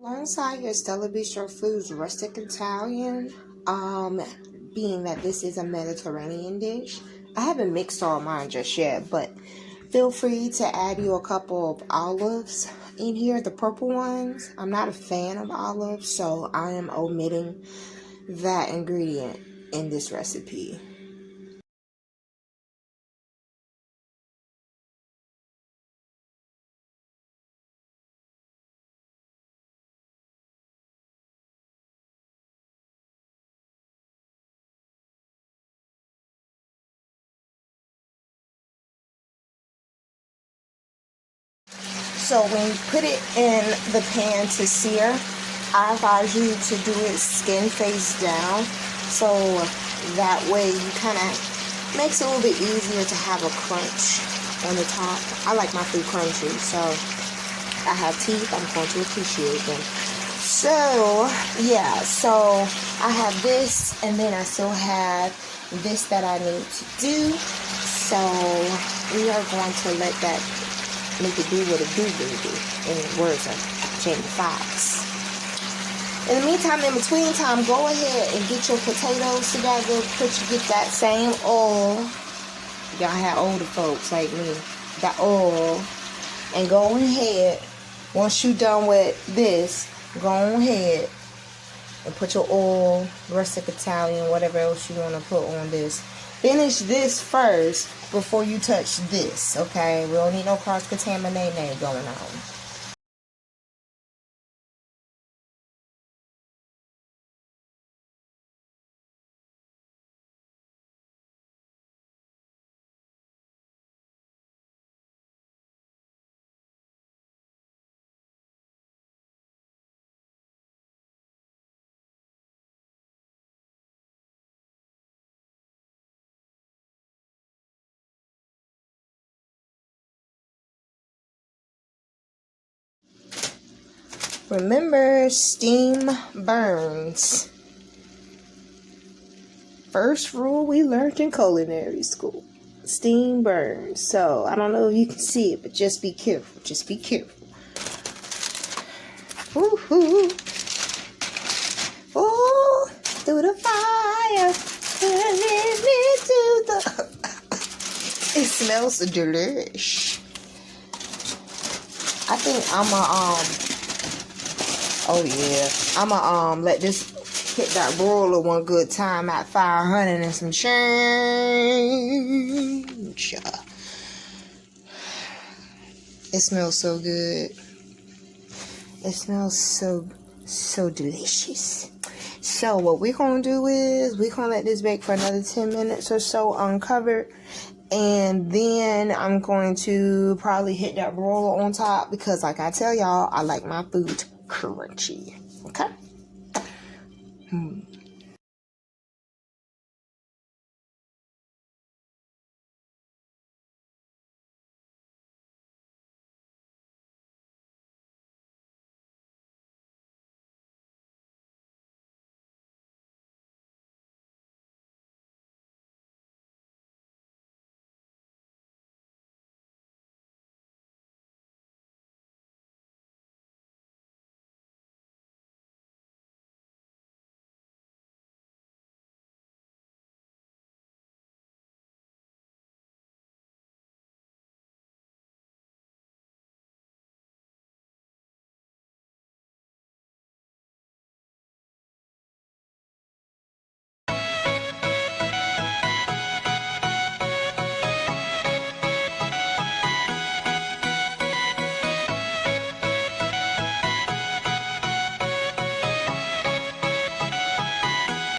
Alongside your Stella Bistro Foods rustic Italian, being that this is a Mediterranean dish, I haven't mixed all mine just yet, but feel free to add you a couple of olives in here, the purple ones. I'm not a fan of olives, so I am omitting that ingredient in this recipe. So when you put it in the pan to sear, I advise you to do it skin face down, so that way you kind of makes it a little bit easier to have a crunch on the top. I like my food crunchy, so I have teeth, I'm going to appreciate them. So yeah, so I have this, and then I still have this that I need to do. So we are going to let that make it do what it do, baby, in the words of Jamie Foxx. In the meantime, in between time, go ahead and get your potatoes together. Get that same oil. Y'all have older folks like me. That oil. And go ahead, once you're done with this, go ahead and put your oil, rustic Italian, whatever else you want to put on this. Finish this first before you touch this, okay? We don't need no cross-contamination going on. Remember, steam burns. First rule we learned in culinary school. Steam burns. So, I don't know if you can see it, but just be careful. Just be careful. Woo-hoo. Oh, through the fire. Turning me to the... It smells delish. I think oh yeah, I'ma let this hit that broiler one good time at 500 and some change. It smells so good. It smells so delicious. So what we're gonna do is we're gonna let this bake for another 10 minutes or so uncovered. And then I'm going to probably hit that broiler on top because, like I tell y'all, I like my food crunchy. Okay?